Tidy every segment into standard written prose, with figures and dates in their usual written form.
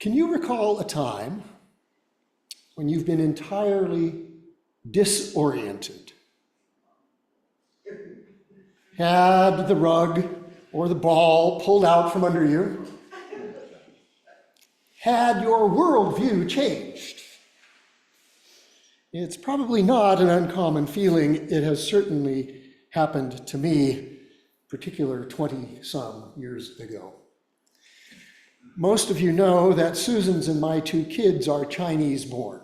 Can you recall a time when you've been entirely disoriented? Had the rug or the ball pulled out from under you? Had your worldview changed? It's probably not an uncommon feeling. It has certainly happened to me, particular 20-some years ago. Most of you know that Susan's and my two kids are Chinese born.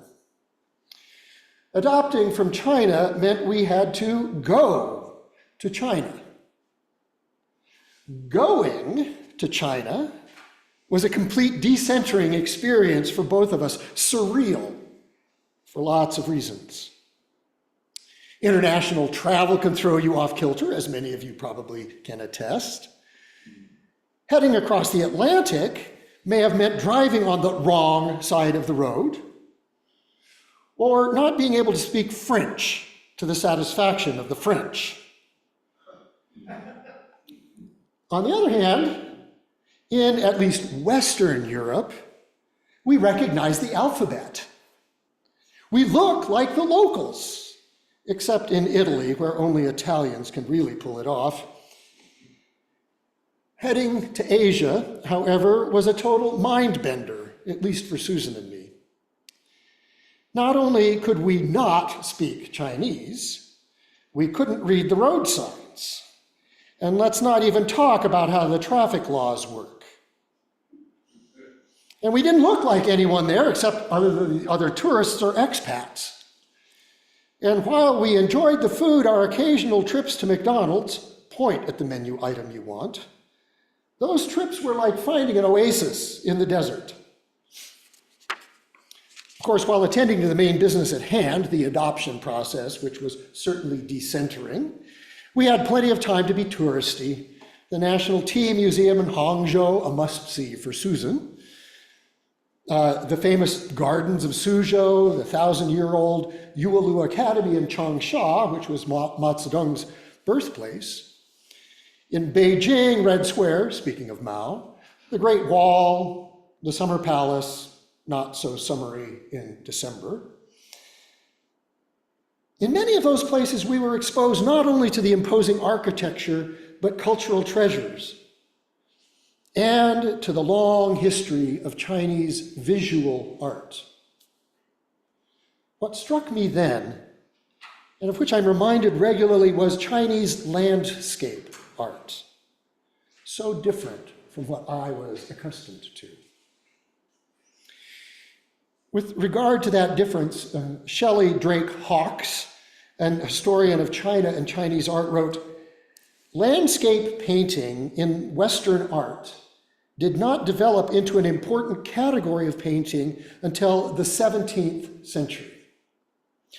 Adopting from China meant we had to go to China. Going to China was a complete decentering experience for both of us, surreal for lots of reasons. International travel can throw you off kilter, as many of you probably can attest. Heading across the Atlantic may have meant driving on the wrong side of the road, or not being able to speak French to the satisfaction of the French. On the other hand, in at least Western Europe, we recognize the alphabet. We look like the locals, except in Italy, where only Italians can really pull it off. Heading to Asia, however, was a total mind bender, at least for Susan and me. Not only could we not speak Chinese, we couldn't read the road signs. And let's not even talk about how the traffic laws work. And we didn't look like anyone there except other tourists or expats. And while we enjoyed the food, our occasional trips to McDonald's, point at the menu item you want, those trips were like finding an oasis in the desert. Of course, while attending to the main business at hand, the adoption process, which was certainly decentering, we had plenty of time to be touristy. The National Tea Museum in Hangzhou, a must-see for Susan. The famous gardens of Suzhou, the 1,000-year-old Yuelu Academy in Changsha, which was Mao Zedong's birthplace. In Beijing, Red Square, speaking of Mao, the Great Wall, the Summer Palace, not so summery in December. In many of those places, we were exposed not only to the imposing architecture, but cultural treasures, and to the long history of Chinese visual art. What struck me then, and of which I'm reminded regularly, was Chinese landscape art, so different from what I was accustomed to. With regard to that difference, Shelley Drake Hawkes, an historian of China and Chinese art, wrote, "Landscape painting in Western art did not develop into an important category of painting until the 17th century.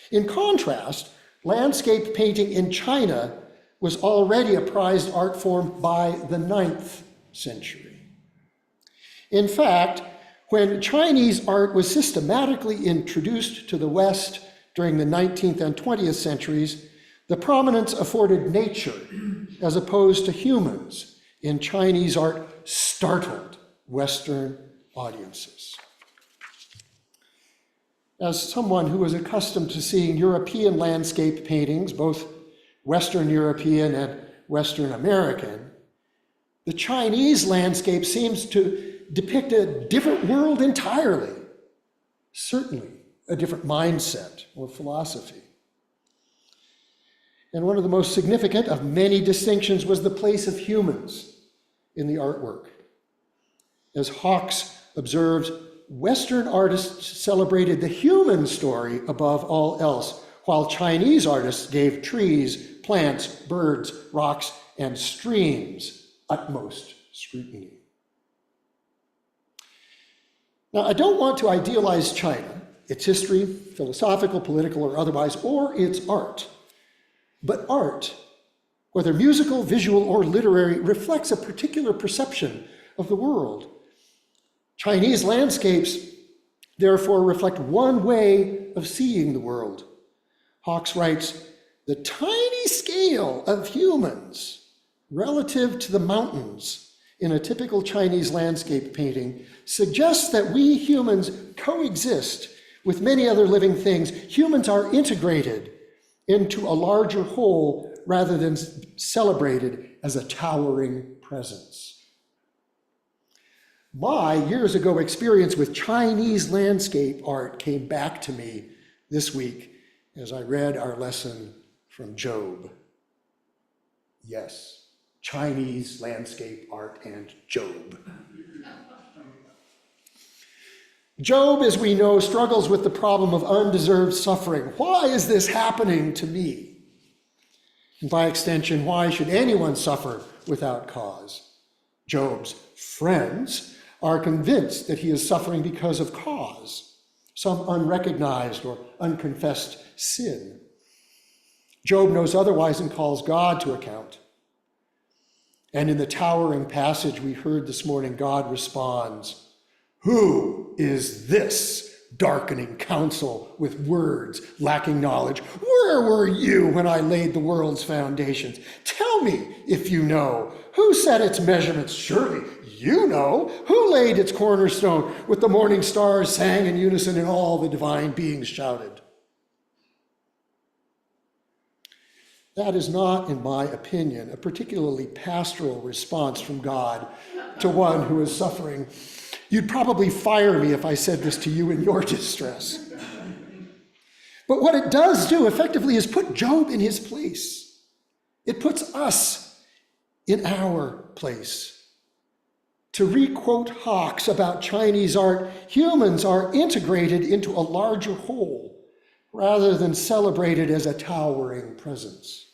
In contrast, landscape painting in China was already a prized art form by the 9th century. In fact, when Chinese art was systematically introduced to the West during the 19th and 20th centuries, the prominence afforded nature as opposed to humans in Chinese art startled Western audiences." As someone who was accustomed to seeing European landscape paintings, both Western European and Western American, the Chinese landscape seems to depict a different world entirely, certainly a different mindset or philosophy. And one of the most significant of many distinctions was the place of humans in the artwork. As Hawkes observes, Western artists celebrated the human story above all else, while Chinese artists gave trees, plants, birds, rocks, and streams utmost scrutiny. Now, I don't want to idealize China, its history, philosophical, political, or otherwise, or its art. But art, whether musical, visual, or literary, reflects a particular perception of the world. Chinese landscapes, therefore, reflect one way of seeing the world. Hawkes writes, the tiny scale of humans relative to the mountains in a typical Chinese landscape painting suggests that we humans coexist with many other living things. Humans are integrated into a larger whole rather than celebrated as a towering presence. My years ago experience with Chinese landscape art came back to me this week as I read our lesson from Job. Yes, Chinese landscape art and Job. Job, as we know, struggles with the problem of undeserved suffering. Why is this happening to me? And by extension, why should anyone suffer without cause? Job's friends are convinced that he is suffering because of cause, some unrecognized or unconfessed sin. Job knows otherwise and calls God to account. And in the towering passage we heard this morning, God responds, "Who is this darkening counsel with words lacking knowledge? Where were you when I laid the world's foundations? Tell me if you know. Who set its measurements? Surely you know. Who laid its cornerstone? With the morning stars sang in unison and all the divine beings shouted." That is not, in my opinion, a particularly pastoral response from God to one who is suffering. You'd probably fire me if I said this to you in your distress. But what it does do effectively is put Job in his place. It puts us in our place. To re-quote Hawks about Chinese art, humans are integrated into a larger whole rather than celebrated as a towering presence.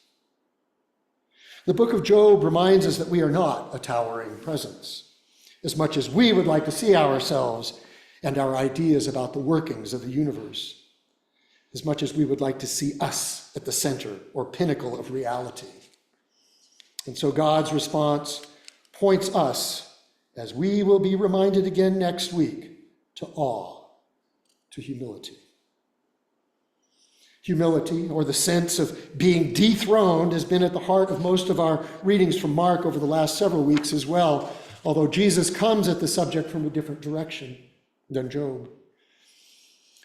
The book of Job reminds us that we are not a towering presence, as much as we would like to see ourselves and our ideas about the workings of the universe, as much as we would like to see us at the center or pinnacle of reality. And so God's response points us, as we will be reminded again next week, to awe, to humility. Humility, or the sense of being dethroned, has been at the heart of most of our readings from Mark over the last several weeks as well, although Jesus comes at the subject from a different direction than Job.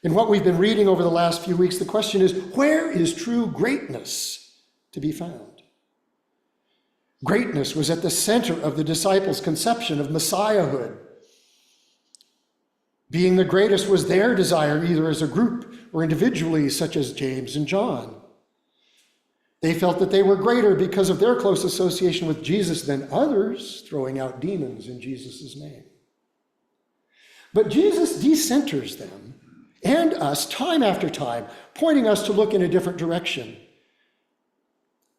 In what we've been reading over the last few weeks, the question is, where is true greatness to be found? Greatness was at the center of the disciples' conception of Messiahhood. Being the greatest was their desire, either as a group or individually, such as James and John. They felt that they were greater because of their close association with Jesus than others, throwing out demons in Jesus' name. But Jesus decenters them and us time after time, pointing us to look in a different direction.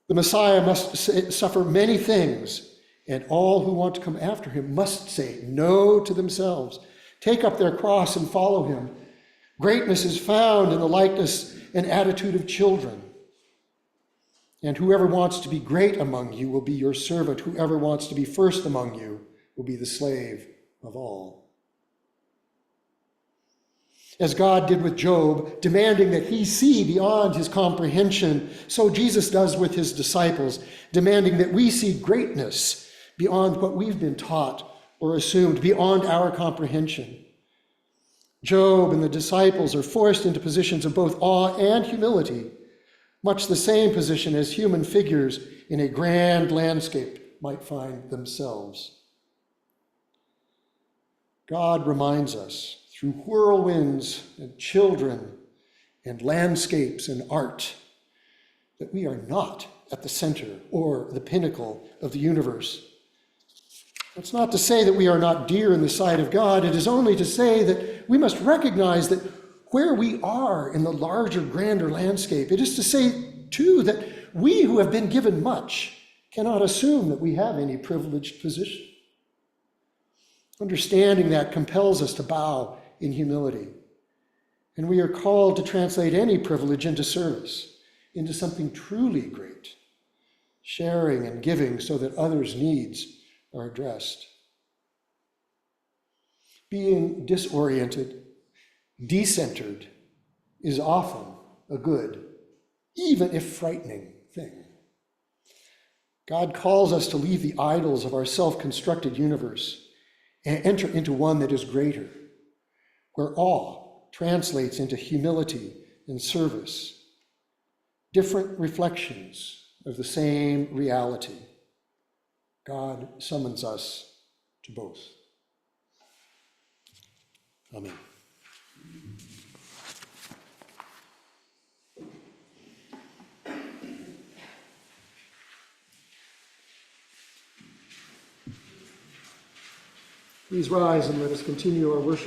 The Messiah must suffer many things, and all who want to come after him must say no to themselves, take up their cross and follow him. Greatness is found in the likeness and attitude of children. And whoever wants to be great among you will be your servant. Whoever wants to be first among you will be the slave of all. As God did with Job, demanding that he see beyond his comprehension, so Jesus does with his disciples, demanding that we see greatness beyond what we've been taught or assumed, beyond our comprehension. Job and the disciples are forced into positions of both awe and humility, much the same position as human figures in a grand landscape might find themselves. God reminds us through whirlwinds and children and landscapes and art that we are not at the center or the pinnacle of the universe. It's not to say that we are not dear in the sight of God. It is only to say that we must recognize that where we are in the larger, grander landscape, it is to say, too, that we who have been given much cannot assume that we have any privileged position. Understanding that compels us to bow in humility. And we are called to translate any privilege into service, into something truly great, sharing and giving so that others' needs are addressed. Being disoriented, decentered, is often a good even if frightening, thing. God calls us to leave the idols of our self-constructed universe and enter into one that is greater, where awe translates into humility and service, different reflections of the same reality. God summons us to both. Amen. Please rise and let us continue our worship.